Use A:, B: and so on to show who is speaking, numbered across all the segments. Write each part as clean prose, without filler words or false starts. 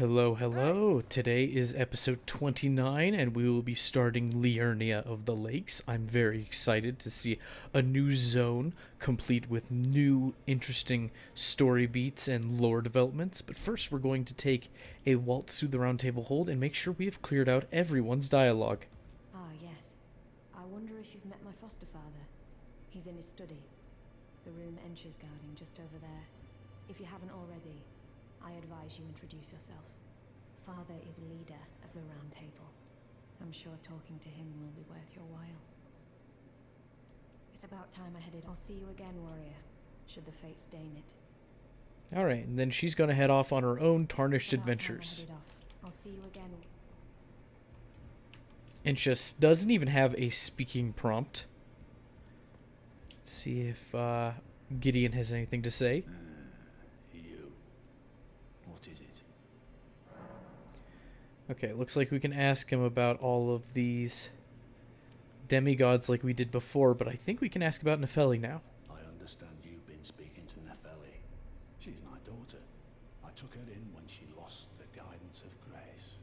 A: Hello, hello. Today is episode 29, and we will be starting Liurnia of the Lakes. I'm very excited to see a new zone, complete with new, interesting story beats and lore developments. But first, we're going to take a waltz through the Roundtable hold and make sure we have cleared out everyone's dialogue.
B: Ah, yes. I wonder if you've met my foster father. He's in his study. The room Encher's guarding just over there. If you haven't already, I advise you introduce yourself. Father is leader of the Round Table. I'm sure talking to him will be worth your while. It's about time I headed. I'll see you again, warrior, should the fates deign it.
A: Alright, and then she's going to head off on her own tarnished
B: It's about time I
A: adventures.
B: headed off. I'll see you again.
A: And just doesn't even have a speaking prompt. Let's see if Gideon has anything to say.
C: You. What is it?
A: Okay, looks like we can ask him about all of these demigods like we did before, but I think we can ask about Nefeli now.
C: I understand you've been speaking to Nefeli. She's my daughter. I took her in when she lost the guidance of grace.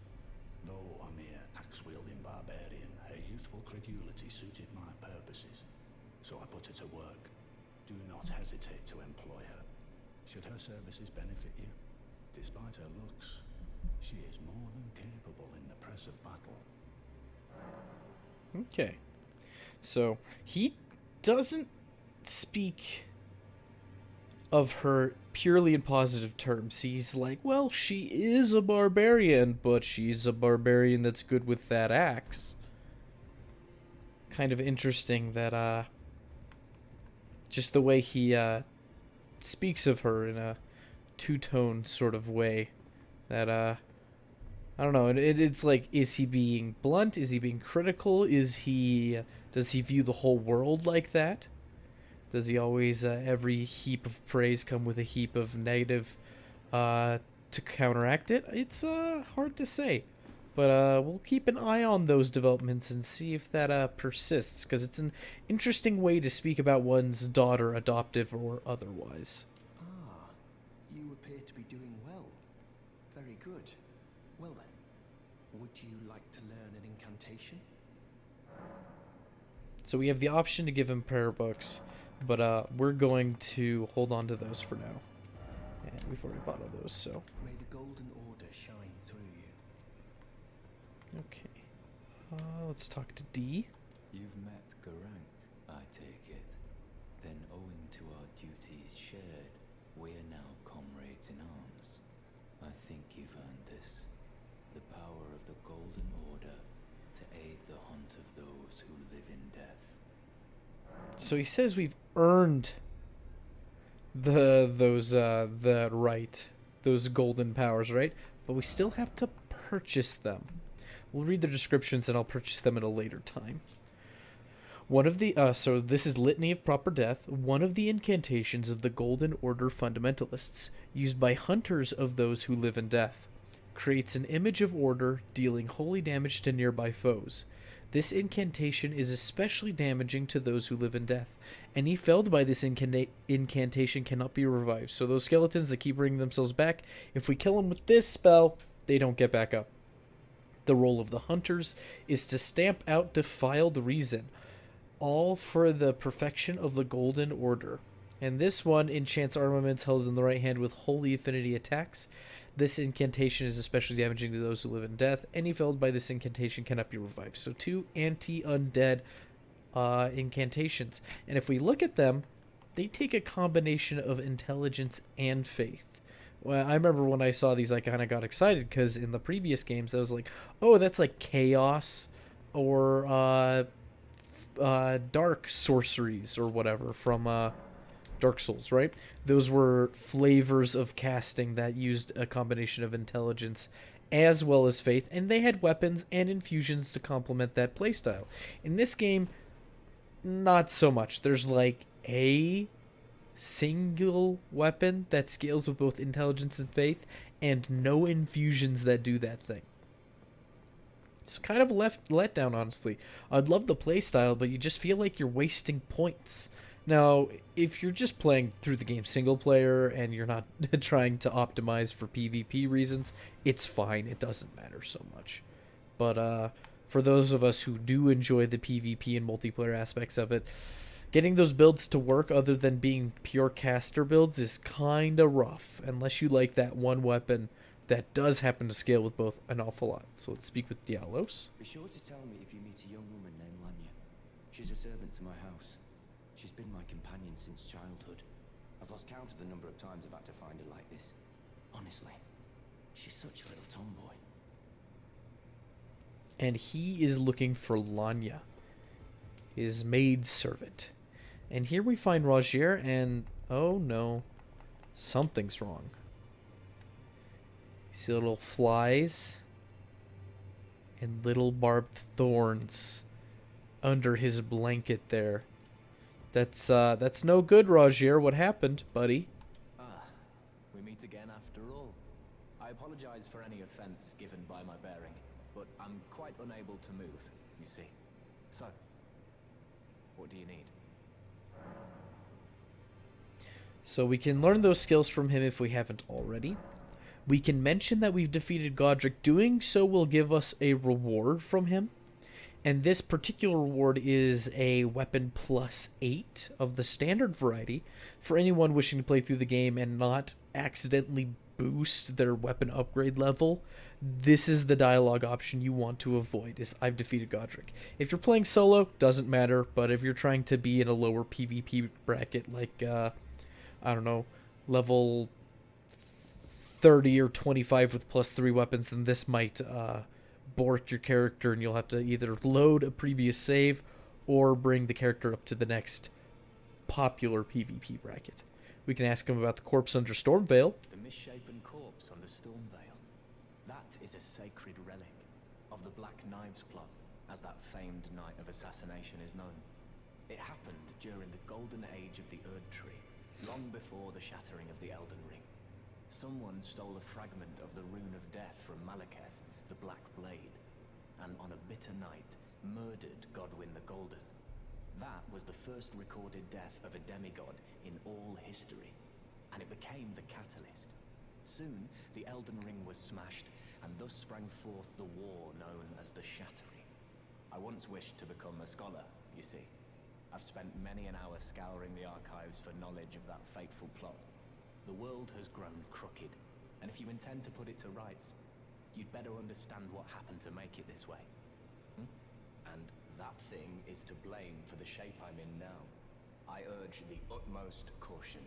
C: Though a mere axe-wielding barbarian, her youthful credulity suited my purposes. So I put her to work. Do not hesitate to employ her. Should her services benefit you, despite her looks, she is more than capable in the press of battle.
A: Okay. So, he doesn't speak of her purely in positive terms. He's like, well, she is a barbarian, but she's a barbarian that's good with that axe. Kind of interesting that, just the way he, speaks of her in a two-tone sort of way that, I don't know. It's like, is he being blunt? Is he being critical? Does he view the whole world like that? Does he always, every heap of praise come with a heap of negative, to counteract it? It's, hard to say. But, we'll keep an eye on those developments and see if that, persists. Because it's an interesting way to speak about one's daughter, adoptive or otherwise.
D: Ah, you appear to be doing well. Very good. Well then, would you like to learn an incantation?
A: So we have the option to give him prayer books, but we're going to hold on to those for now. And we've already bought all those, so.
D: May the golden order shine through you.
A: Okay. Let's talk to D.
E: You've met Garank, I take it. Then owing to our duties shared, we are now comrades in arms. I think you've earned this. The power of the Golden Order to aid the hunt of those who live in death.
A: So he says we've earned those golden powers, right? But we still have to purchase them. We'll read the descriptions and I'll purchase them at a later time. One of the so this is Litany of Proper Death, one of the incantations of the Golden Order fundamentalists, used by hunters of those who live in death. Creates an image of order, dealing holy damage to nearby foes. This incantation is especially damaging to those who live in death. Any felled by this incantation cannot be revived. So those skeletons that keep bringing themselves back, if we kill them with this spell, they don't get back up. The role of the hunters is to stamp out defiled reason, all for the perfection of the Golden Order. And this one enchants armaments held in the right hand with holy affinity attacks. This incantation is especially damaging to those who live in death. Any felled by this incantation cannot be revived. So 2 anti-undead incantations. And if we look at them, they take a combination of intelligence and faith. Well, I remember when I saw these, I kind of got excited because in the previous games, I was like, oh, that's like chaos or dark sorceries or whatever from Dark Souls, right? Those were flavors of casting that used a combination of intelligence as well as faith, and they had weapons and infusions to complement that playstyle. In this game, not so much. There's like a single weapon that scales with both intelligence and faith, and no infusions that do that thing. So kind of let down, honestly. I'd love the playstyle, but you just feel like you're wasting points. Now, if you're just playing through the game single player and you're not trying to optimize for PvP reasons, it's fine. It doesn't matter so much. But for those of us who do enjoy the PvP and multiplayer aspects of it, getting those builds to work other than being pure caster builds is kind of rough, unless you like that one weapon that does happen to scale with both an awful lot. So let's speak with Dialos.
F: Be sure to tell me if you meet a young woman named Liurnia. She's a servant to my house. She's been my companion since childhood. I've lost count of the number of times I've had to find her like this. Honestly, she's such a little tomboy.
A: And he is looking for Liurnia, his maidservant. And here we find Rogier, and oh no, something's wrong. You see little flies and little barbed thorns under his blanket there. That's no good, Rogier. What happened, buddy?
G: Ah, we meet again after all. I apologize for any offense given by my bearing, but I'm quite unable to move, you see. So, what do you need?
A: So we can learn those skills from him if we haven't already. We can mention that we've defeated Godric. Doing so will give us a reward from him. And this particular reward is a weapon plus 8 of the standard variety for anyone wishing to play through the game and not accidentally boost their weapon upgrade level. This is the dialogue option you want to avoid, is I've defeated Godric. If you're playing solo, doesn't matter, but if you're trying to be in a lower PvP bracket like, I don't know, level 30 or 25 with plus 3 weapons, then this might bork your character and you'll have to either load a previous save or bring the character up to the next popular PvP bracket. We can ask him about the corpse under Stormveil.
G: The misshapen corpse under Stormveil. That is a sacred relic of the Black Knives plot, as that famed night of assassination is known. It happened during the golden age of the Erd Tree, long before the shattering of the Elden Ring. Someone stole a fragment of the Rune of Death from Malekith, the Black Blade, and on a bitter night murdered Godwyn the Golden. That was the first recorded death of a demigod in all history, and it became the catalyst. Soon, the Elden Ring was smashed, and thus sprang forth the war known as the Shattering. I once wished to become a scholar, you see. I've spent many an hour scouring the archives for knowledge of that fateful plot. The world has grown crooked, and if you intend to put it to rights, you'd better understand what happened to make it this way.
D: And that thing is to blame for the shape I'm in now. I urge the utmost caution.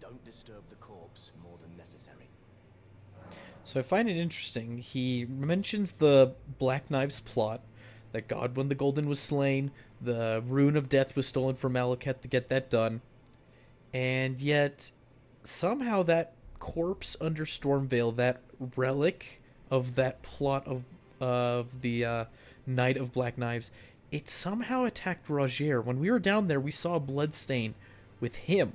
D: Don't disturb the corpse more than necessary.
A: So I find it interesting. He mentions the Black Knives plot, that Godwyn the Golden was slain, the Rune of Death was stolen from Malekith to get that done, and yet somehow that corpse under Stormveil, that relic of that plot of the Knight of Black Knives, it somehow attacked Rogier. When we were down there, we saw a bloodstain with him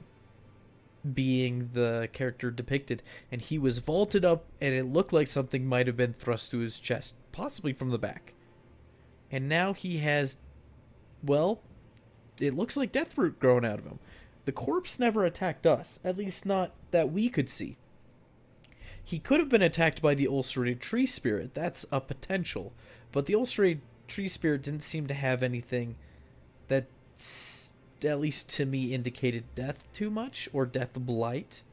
A: being the character depicted, and he was vaulted up, and it looked like something might have been thrust to his chest, possibly from the back. And now he has, well, it looks like deathroot growing out of him. The corpse never attacked us, at least not that we could see. He could have been attacked by the ulcerated tree spirit. That's a potential. But the ulcerated tree spirit didn't seem to have anything that, at least to me, indicated death too much, or death blight.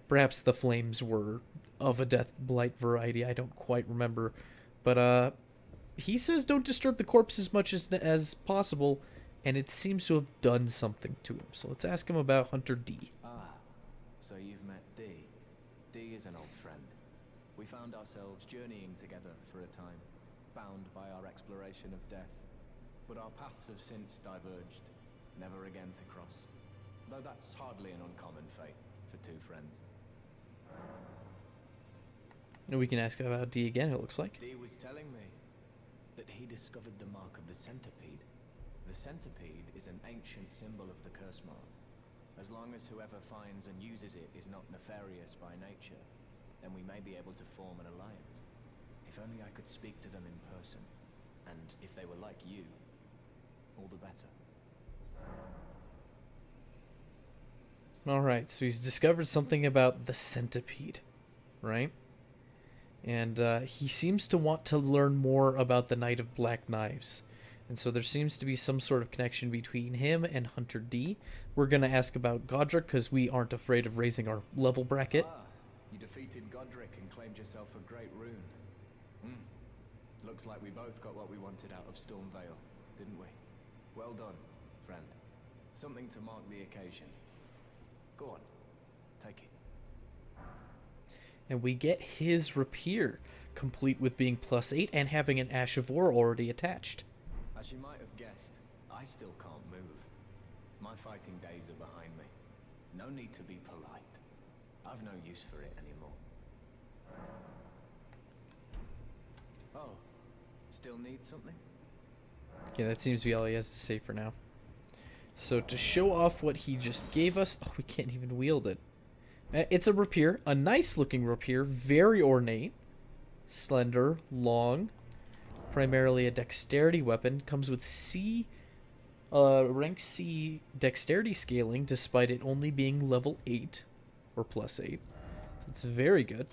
A: Perhaps the flames were of a death blight variety. I don't quite remember. But he says don't disturb the corpse as much as possible, and it seems to have done something to him. So let's ask him about Hunter D.
G: Ah, so you've met D. D is an old friend. We found ourselves journeying together for a time, bound by our exploration of death. But our paths have since diverged, never again to cross. Though that's hardly an uncommon fate for two friends.
A: And we can ask about D again, it looks like.
G: D was telling me that he discovered the mark of the centipede. The centipede is an ancient symbol of the curse mark. As long as whoever finds and uses it is not nefarious by nature, then we may be able to form an alliance. If only I could speak to them in person, and if they were like you, all the better.
A: All right, so he's discovered something about the centipede, right? And he seems to want to learn more about the Knight of Black Knives. And so there seems to be some sort of connection between him and Hunter D. We're going to ask about Godric because we aren't afraid of raising our level bracket.
G: Ah, you defeated Godric and claimed yourself a great rune. Looks like we both got what we wanted out of Stormveil, didn't we? Well done, friend. Something to mark the occasion. Go on, take it.
A: And we get his rapier, complete with being +8 and having an Ash of War already attached.
G: As you might have guessed, I still can't move. My fighting days are behind me. No need to be polite. I've no use for it anymore. Oh, still need something?
A: Okay, that seems to be all he has to say for now. So to show off what he just gave us, oh, we can't even wield it. It's a rapier, a nice looking rapier, very ornate, slender, long, primarily a dexterity weapon. Comes with rank C dexterity scaling, despite it only being level 8 or +8. It's very good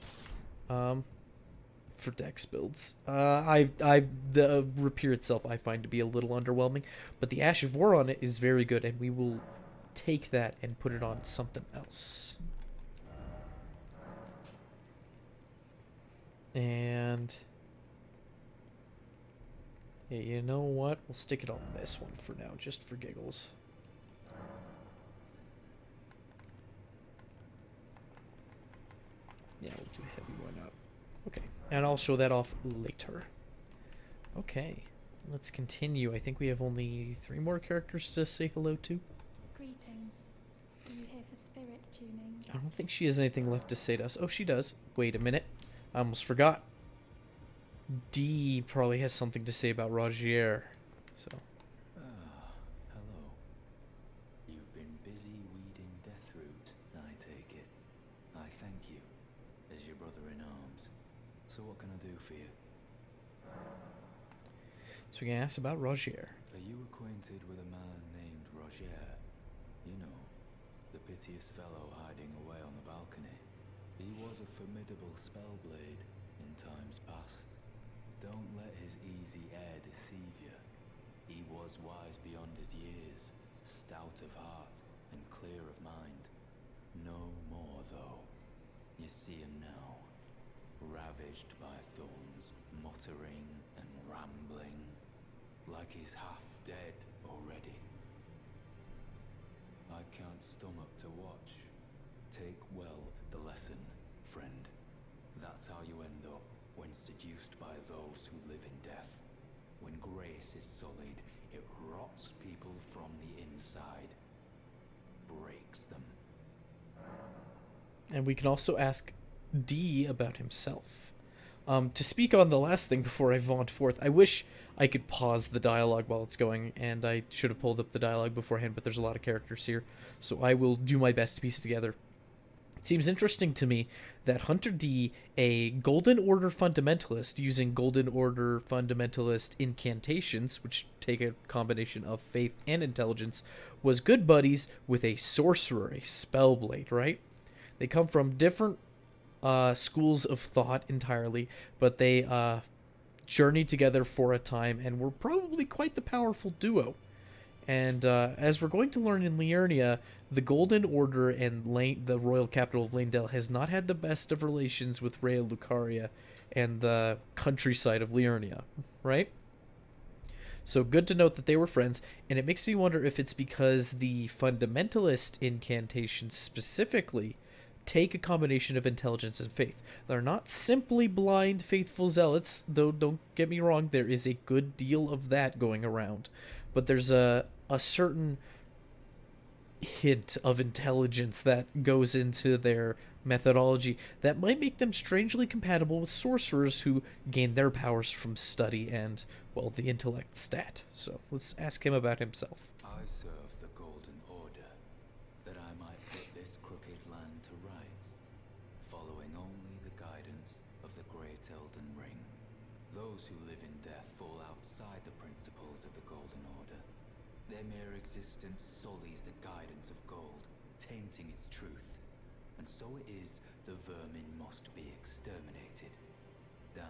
A: for dex builds. The rapier itself I find to be a little underwhelming, but the Ash of War on it is very good, and we will take that and put it on something else. And yeah, you know what? We'll stick it on this one for now, just for giggles. Yeah, we'll do a heavy one up. Okay, and I'll show that off later. Okay, let's continue. I think we have only 3 more characters to say hello to.
H: Greetings. Are you here for spirit tuning?
A: I don't think she has anything left to say to us. Oh, she does. Wait a minute. I almost forgot. D probably has something to say about Rogier. So.
E: Ah, hello. You've been busy weeding Deathroot, I take it. I thank you, as your brother in arms. So what can I do for you?
A: So we can ask about Rogier.
E: Are you acquainted with a man named Rogier? You know, the piteous fellow hiding away on the balcony. He was a formidable spellblade in times past. Don't let his easy air deceive you. He was wise beyond his years, stout of heart and clear of mind. No more, though. You see him now, ravaged by thorns, muttering and rambling, like he's half dead already. I can't stomach to watch. Take well the lesson, friend. That's how you end up when seduced by those who live in death. When grace is sullied, it rots people from the inside, breaks them.
A: And we can also ask D about himself. To speak on the last thing before I vaunt forth, I wish I could pause the dialogue while it's going, and I should have pulled up the dialogue beforehand, but there's a lot of characters here, so I will do my best to piece it together. It seems interesting to me that Hunter D, a Golden Order fundamentalist, using Golden Order fundamentalist incantations, which take a combination of faith and intelligence, was good buddies with a sorcerer, a spellblade, right? They come from different schools of thought entirely, but they journeyed together for a time and were probably quite the powerful duo. And as we're going to learn in Liurnia, the Golden Order and the royal capital of Leyndell has not had the best of relations with Rea Lucaria and the countryside of Liurnia, right? So good to note that they were friends, and it makes me wonder if it's because the fundamentalist incantations specifically take a combination of intelligence and faith. They're not simply blind, faithful zealots, though don't get me wrong, there is a good deal of that going around. But there's a certain hint of intelligence that goes into their methodology that might make them strangely compatible with sorcerers who gain their powers from study and, well, the intellect stat. So let's ask him about himself.
E: I serve the Golden Order, that I might put this crooked land to rights, following only the guidance of the great Elden Ring. Those who live in death fall outside the principles of the Golden Order. Their mere existence sullies the guidance of gold, tainting its truth. And so it is the vermin must be exterminated, down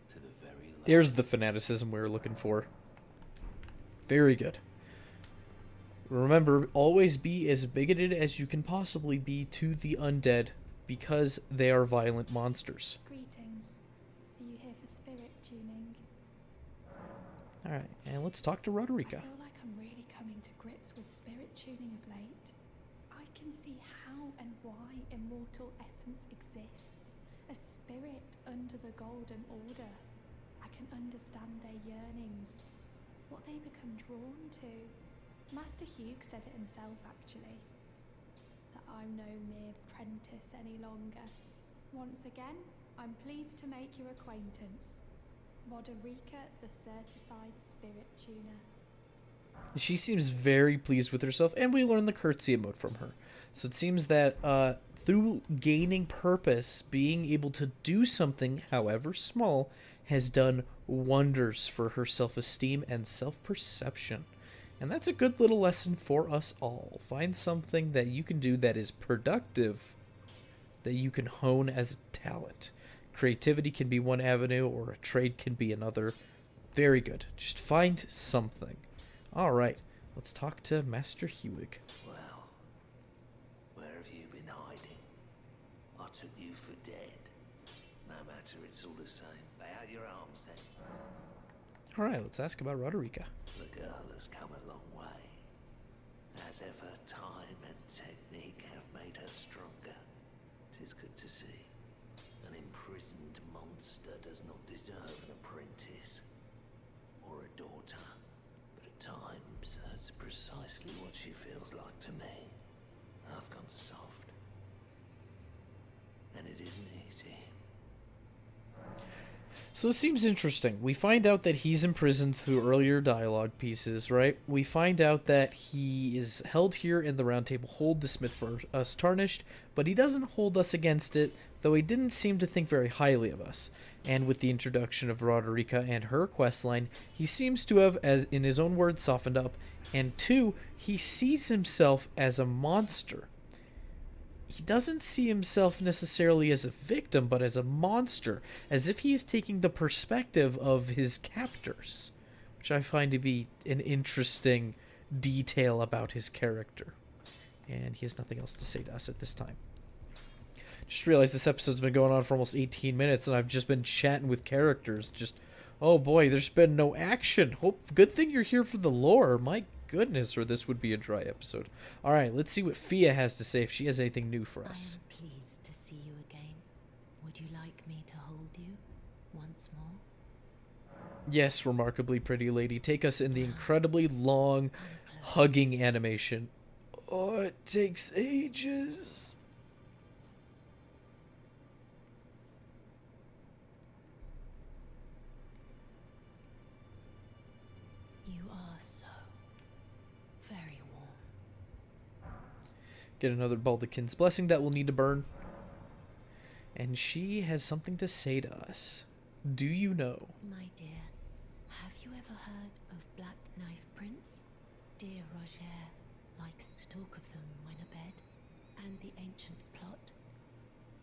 E: to the very last.
A: There's the fanaticism we were looking for. Very good. Remember, always be as bigoted as you can possibly be to the undead, because they are violent monsters.
H: Greetings. Are you here for spirit tuning?
A: Alright, and let's talk to Roderica.
H: I feel like I'm really coming to grips with spirit tuning of late. I can see how and why immortal essence exists. A spirit under the Golden Order. I can understand their yearnings, what they become drawn to. Master Hewg said it himself, actually, that I'm no mere apprentice any longer. Once again, I'm pleased to make your acquaintance. Roderica, the certified spirit tuner.
A: She seems very pleased with herself, and we learn the curtsy emote from her. So it seems that through gaining purpose, being able to do something, however small, has done wonders for her self-esteem and self-perception. And that's a good little lesson for us all. Find something that you can do that is productive, that you can hone as a talent. Creativity can be one avenue, or a trade can be another. Very good. Just find something. Alright, let's talk to Master Hewg.
I: Well, where have you been hiding? I took you for dead. No matter, it's all the same. Lay out your arms then.
A: Alright, let's ask about Roderica.
I: The girl has come a long way. As ever, time and technique have made her stronger. 'Tis good to see. An imprisoned monster does not deserve an apprentice or a daughter. But at times, that's precisely what she feels like to me. I've gone soft. And it isn't easy.
A: So it seems interesting. We find out that he's imprisoned through earlier dialogue pieces, right? We find out that he is held here in the Roundtable hold to smith for us tarnished, but he doesn't hold us against it, though he didn't seem to think very highly of us. And with the introduction of Roderica and her questline, he seems to have, as in his own words, softened up. And two, he sees himself as a monster. He doesn't see himself necessarily as a victim, but as a monster, as if he is taking the perspective of his captors, which I find to be an interesting detail about his character. And he has nothing else to say to us at this time. Just realized this episode's been going on for almost 18 minutes, and I've just been chatting with characters. Just, oh boy, there's been no action. Good thing you're here for the lore. My goodness, or this would be a dry episode. Alright, let's see what Fia has to say, if she has anything new for us.
J: I'm pleased to see you again. Would you like me to hold you once more?
A: Yes, remarkably pretty lady. Take us in the incredibly long hugging animation. Oh, it takes ages.
J: You are so very warm.
A: Get another Baldekin's blessing that will need to burn. And she has something to say to us. Do you know?
J: My dear, have you ever heard of Black Knife Prince? Dear Roger likes to talk of them when abed, and the ancient plot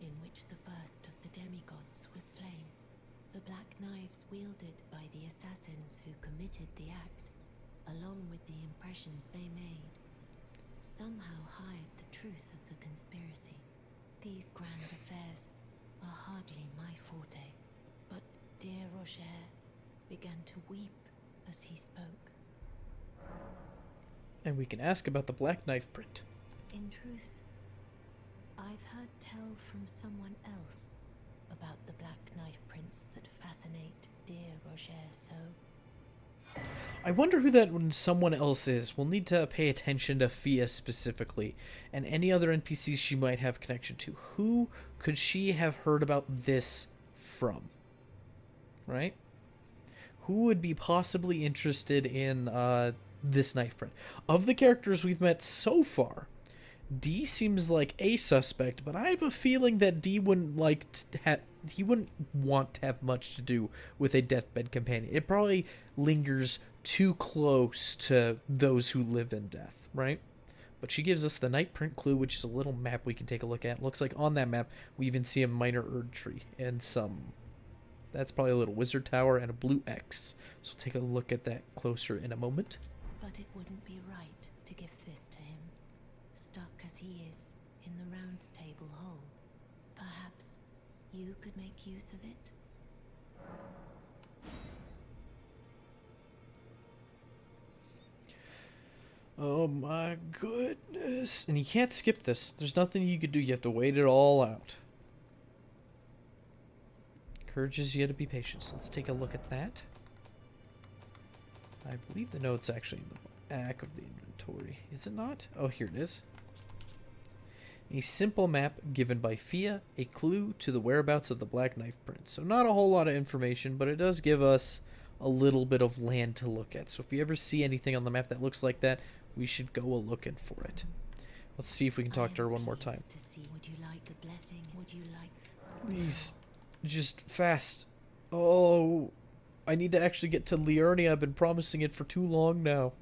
J: in which the first of the demigods was slain. The black knives wielded by the assassins who committed the act, along with the impressions they made, somehow hide the truth of the conspiracy. These grand affairs are hardly my forte, but dear Roger began to weep as he spoke.
A: And we can ask about the Black Knife print.
J: In truth, I've heard tell from someone else about the Black Knife prints that fascinate dear Roger so.
A: I wonder who that someone else is. We'll need to pay attention to Fia specifically, and any other NPCs she might have connection to. Who could she have heard about this from? Right? Who would be possibly interested in this knife print? Of the characters we've met so far, D seems like a suspect, but I have a feeling that D wouldn't he wouldn't want to have much to do with a deathbed companion. It probably lingers too close to those who live in death, right? But she gives us the night print clue, which is a little map we can take a look at. Looks like on that map we even see a minor Erd tree and some... That's probably a little wizard tower and a blue X. So we'll take a look at that closer in a moment.
J: But it wouldn't be right to give this to him, stuck as he is in the Roundtable hole. Perhaps you could make use of it?
A: Oh my goodness. And you can't skip this. There's nothing you could do. You have to wait it all out. Encourages you to be patient. So let's take a look at that. I believe the note's actually in the back of the inventory. Is it not? Oh, here it is. A simple map given by Fia, a clue to the whereabouts of the Black Knife Prince. So not a whole lot of information, but it does give us a little bit of land to look at. So if you ever see anything on the map that looks like that, we should go a-looking for it. Let's see if we can talk to her one more time.
J: To see. Would you like the blessing? Would you like...
A: Please, just fast. Oh, I need to actually get to Liurnia. I've been promising it for too long now.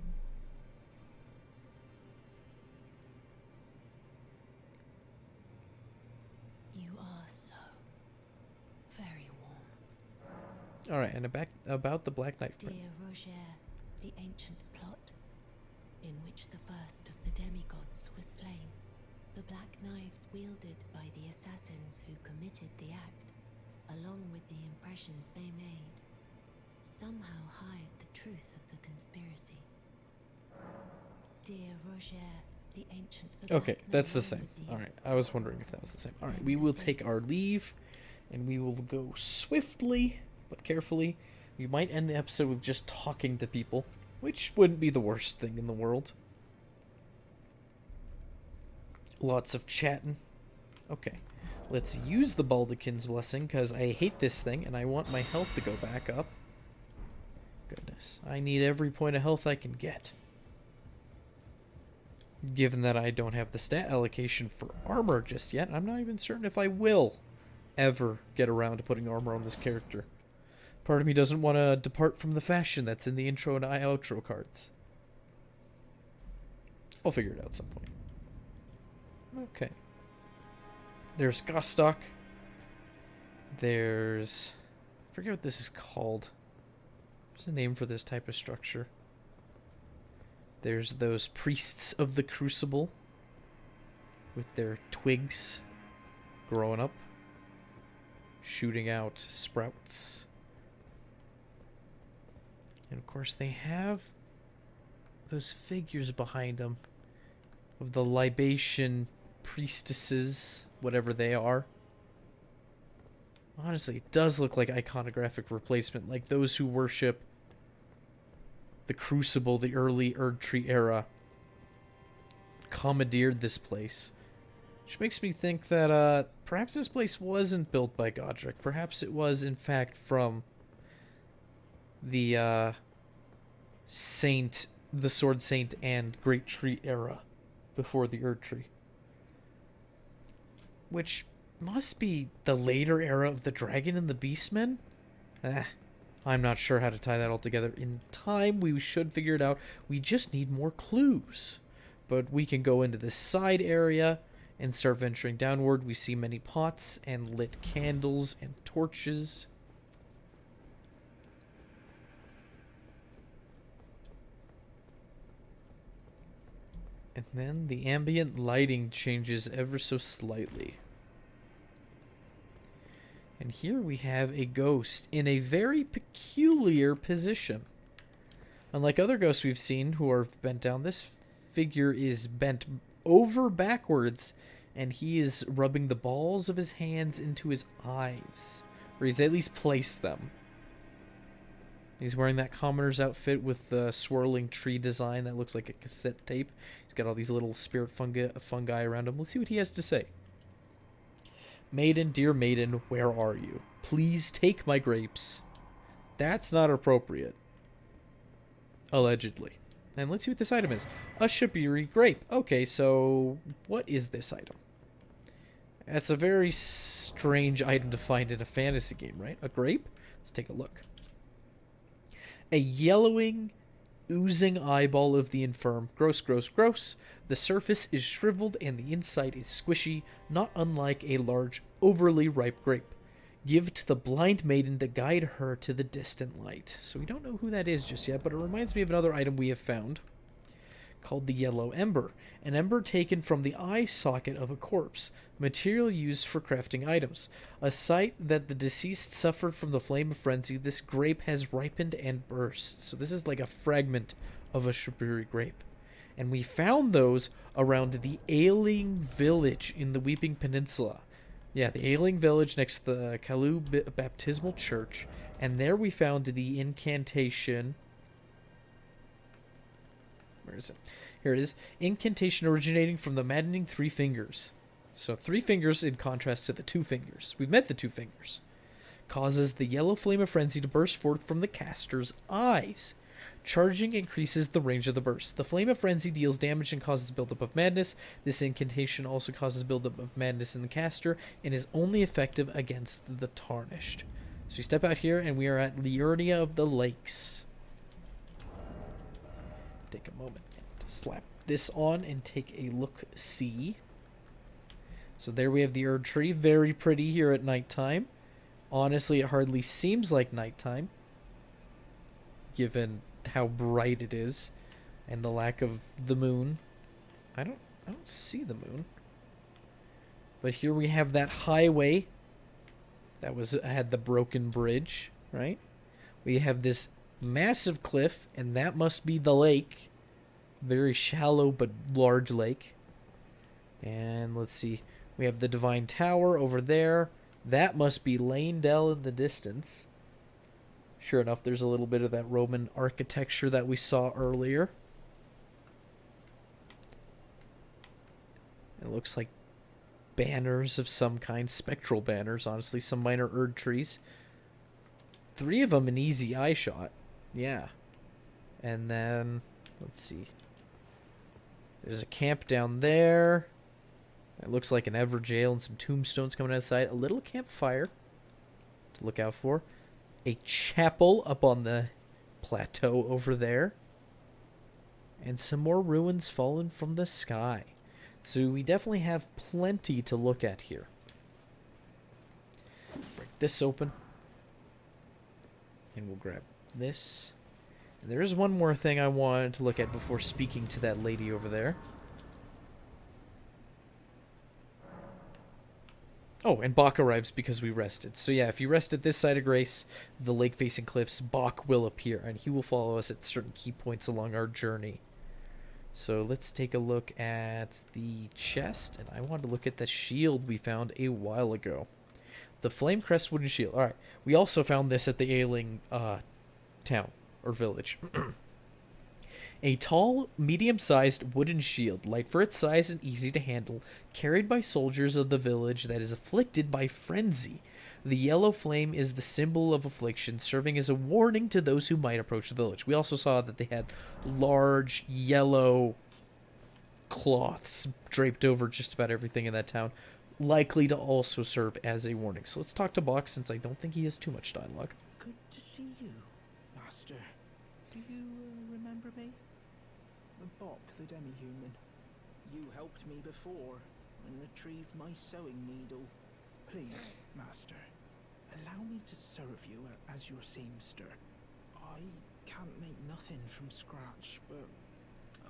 J: You are so very warm.
A: Alright, and about the Black Knife Prince.
J: Dear Roger, the ancient plot in which the first of the demigods was slain, the black knives wielded by the assassins who committed the act, along with the impressions they made, somehow hide the truth of the conspiracy. Dear Roger, the ancient...
A: Okay, that's the same. Alright, I was wondering if that was the same. Alright, we will take our leave, and we will go swiftly, but carefully. We might end the episode with just talking to people, which wouldn't be the worst thing in the world. Lots of chatting. Okay, let's use the Baldekin's Blessing, because I hate this thing, and I want my health to go back up. Goodness, I need every point of health I can get. Given that I don't have the stat allocation for armor just yet, I'm not even certain if I will ever get around to putting armor on this character. Part of me doesn't want to depart from the fashion that's in the intro and outro cards. I'll figure it out at some point. Okay. There's Gostock. There's... I forget what this is called. There's a name for this type of structure. There's those priests of the Crucible with their twigs growing up, shooting out sprouts. And of course they have those figures behind them of the libation priestesses, whatever they are. Honestly, it does look like iconographic replacement, like those who worship the Crucible, the early Erdtree era, commandeered this place. Which makes me think that perhaps this place wasn't built by Godric. Perhaps it was, in fact, from the Sword Saint and Great Tree era before the Erdtree. Which must be the later era of the Dragon and the Beastmen? I'm not sure how to tie that all together. In time, we should figure it out. We just need more clues. But we can go into this side area and start venturing downward. We see many pots and lit candles and torches. And then the ambient lighting changes ever so slightly. And here we have a ghost in a very peculiar position. Unlike other ghosts we've seen who are bent down, this figure is bent over backwards, and he is rubbing the balls of his hands into his eyes. Or he's at least placed them. He's wearing that commoner's outfit with the swirling tree design that looks like a cassette tape. He's got all these little spirit fungi around him. Let's see what he has to say. Maiden, dear maiden, where are you? Please take my grapes. That's not appropriate. Allegedly. And let's see what this item is. A shabiri grape. Okay, so what is this item? That's a very strange item to find in a fantasy game, right? A grape? Let's take a look. A yellowing oozing eyeball of the infirm. Gross, gross, gross. The surface is shriveled and the inside is squishy, not unlike a large, overly ripe grape. Give to the blind maiden to guide her to the distant light. So we don't know who that is just yet, but it reminds me of another item we have found called the yellow ember. An ember taken from the eye socket of a corpse, material used for crafting items. A sight that the deceased suffered from the flame of frenzy, this grape has ripened and burst. So this is like a fragment of a shabiri grape. And we found those around the Ailing village in the Weeping Peninsula. Yeah, the Ailing village next to the Kalu Baptismal Church. And there we found the incantation. Where is it? Here it is. Incantation originating from the maddening 3 fingers. So 3 fingers in contrast to the 2 fingers. We've met the 2 fingers. Causes the yellow flame of frenzy to burst forth from the caster's eyes. Charging increases the range of the burst. The flame of frenzy deals damage and causes buildup of madness. This incantation also causes buildup of madness in the caster and is only effective against the tarnished. So you step out here and we are at Liurnia of the Lakes. Take a moment and slap this on and take a look-see. So there we have the Erd Tree. Very pretty here at nighttime. Honestly, it hardly seems like nighttime, given how bright it is and the lack of the moon. I don't see the moon. But here we have that highway that had the broken bridge, right? We have this massive cliff, and that must be the lake. Very shallow but large lake. And let's see. We have the Divine Tower over there. That must be Lane-Dell in the distance. Sure enough, there's a little bit of that Roman architecture that we saw earlier. It looks like banners of some kind. Spectral banners, honestly. Some minor Erd trees. 3 of them in easy eye shot. Yeah. And then, let's see. There's a camp down there. It looks like an Everjail and some tombstones coming outside. A little campfire to look out for. A chapel up on the plateau over there. And some more ruins fallen from the sky. So we definitely have plenty to look at here. Break this open. And we'll grab this. And there is one more thing I wanted to look at before speaking to that lady over there. Oh, and Bach arrives because we rested. So yeah, if you rest at this side of Grace, the lake-facing cliffs, Bach will appear, and he will follow us at certain key points along our journey. So let's take a look at the chest, and I want to look at the shield we found a while ago. The Flame Crest wooden shield. Alright, we also found this at the Ailing town, or village. A tall, medium-sized wooden shield, light for its size and easy to handle, carried by soldiers of the village that is afflicted by frenzy. The yellow flame is the symbol of affliction, serving as a warning to those who might approach the village. We also saw that they had large yellow cloths draped over just about everything in that town, likely to also serve as a warning. So let's talk to Bach, since I don't think he has too much dialogue.
F: Good to see you, Master. Do you remember me? Bok, the demi-human. You helped me before and retrieved my sewing needle. Please, Master, allow me to serve you as your seamster. I can't make nothing from scratch, but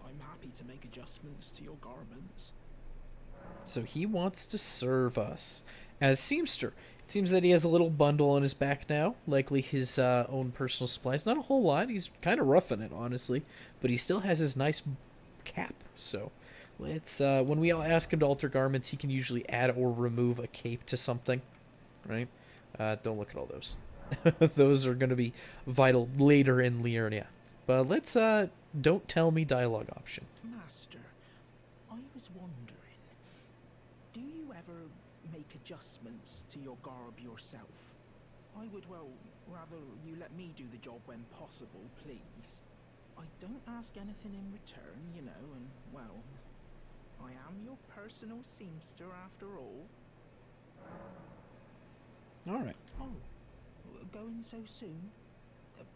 F: I'm happy to make adjustments to your garments.
A: So he wants to serve us as seamster. It seems that he has a little bundle on his back now, likely his own personal supplies. Not a whole lot. He's kind of roughing it, honestly, but he still has his nice cap. So let's when we ask him to alter garments, he can usually add or remove a cape to something, right? Don't look at all those. Those are going to be vital later in Liurnia. But let's don't tell me dialogue option.
F: Master, I was wondering, do you ever make adjustments to your garb yourself? I would, well, rather you let me do the job when possible, please. I don't ask anything in return, you know, and, well, I am your personal seamster after all.
A: All right.
F: Oh, going so soon?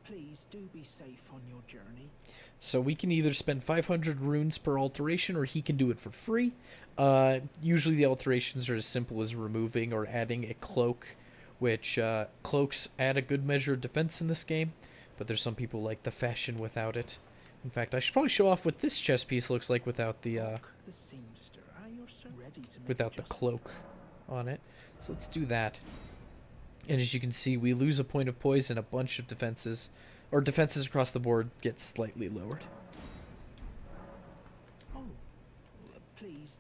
K: Please do be safe on your journey.
A: So we can either spend 500 runes per alteration, or he can do it for free. Usually the alterations are as simple as removing or adding a cloak, which cloaks add a good measure of defense in this game, but there's some people like the fashion without it. In fact, I should probably show off what this chest piece looks like without the
K: seamster. You're so ready to make
A: without the cloak on it. So let's do that. And as you can see, we lose a point of poison, a bunch of defenses, or defenses across the board get slightly lowered.
K: Oh, please.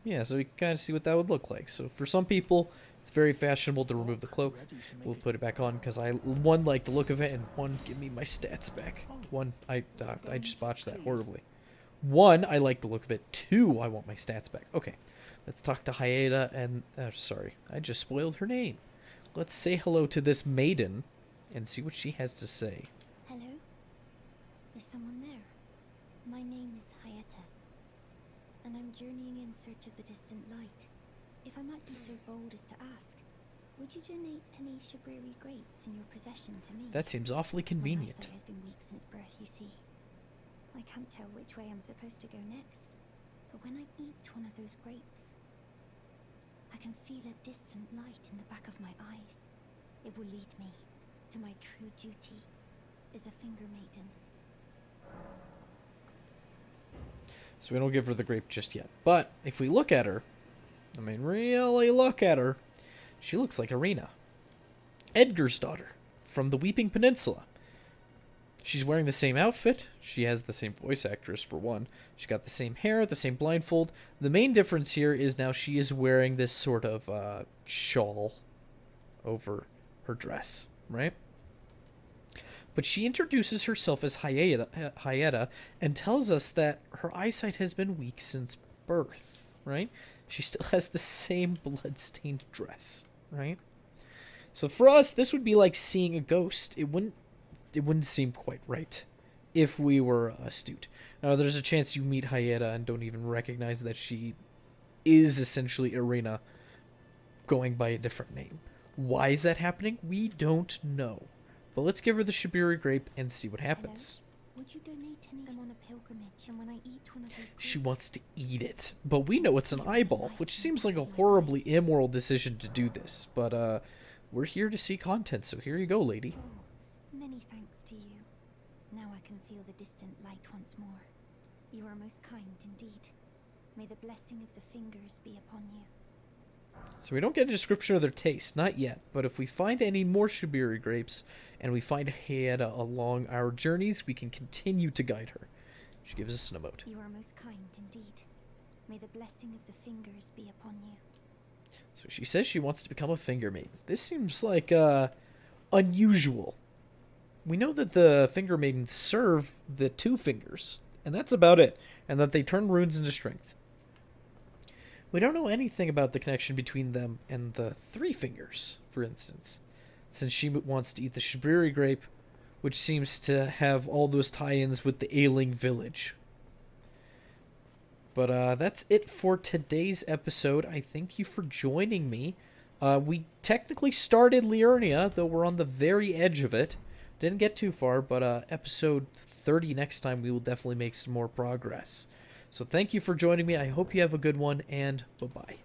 A: Yeah, so we can kind of see what that would look like. So for some people, it's very fashionable to remove the cloak. We'll put it back on because I, one, like the look of it, and one, give me my stats back. One, I just botched that horribly. One, I like the look of it. Two, I want my stats back. Okay, let's talk to Hyetta and... sorry, I just spoiled her name. Let's say hello to this maiden and see what she has to say.
L: Hello? Is someone there? My name is Hyetta, and I'm journeying in search of the distant light. If I might be so bold as to ask, would you donate any shabiri grapes in your possession to me?
A: That seems awfully convenient.
L: My eyesight has been weak since birth, you see. I can't tell which way I'm supposed to go next, but when I eat one of those grapes, I can feel a distant light in the back of my eyes. It will lead me to my true duty as a finger maiden.
A: So we don't give her the grape just yet. But if we look at her, I mean, really look at her, she looks like Irina, Edgar's daughter from the Weeping Peninsula. She's wearing the same outfit. She has the same voice actress, for one. She's got the same hair, the same blindfold. The main difference here is now she is wearing this sort of shawl over her dress, right? But she introduces herself as Hyetta and tells us that her eyesight has been weak since birth, right? She still has the same blood-stained dress, right? So for us, this would be like seeing a ghost. It wouldn't seem quite right if we were astute. Now, there's a chance you meet Hyetta and don't even recognize that she is essentially Irina going by a different name. Why is that happening? We don't know. But let's give her the shabiri grape and see what happens.
L: Hello? Would you donate any? I'm on a pilgrimage, and when I eat one of those grapes,
A: she wants to eat it. But we know it's an eyeball, which seems like a horribly immoral decision to do this. But we're here to see content, so here you go, lady.
L: Oh, many thanks to you. Now I can feel the distant light once more. You are most kind indeed. May the blessing of the fingers be upon you.
A: So we don't get a description of their taste, not yet. But if we find any more shabiri grapes, and we find Hyetta along our journeys, we can continue to guide her. She gives us an emote.
L: You are most kind indeed. May the blessing of the fingers be upon you.
A: So she says she wants to become a finger maiden. This seems like unusual. We know that the finger maidens serve the 2 fingers, and that's about it, and that they turn runes into strength. We don't know anything about the connection between them and the 3 fingers, for instance, since she wants to eat the shabiri grape, which seems to have all those tie-ins with the ailing village. But that's it for today's episode. I thank you for joining me. We technically started Liurnia, though we're on the very edge of it. Didn't get too far, but episode 30 next time we will definitely make some more progress. So thank you for joining me. I hope you have a good one, and bye-bye.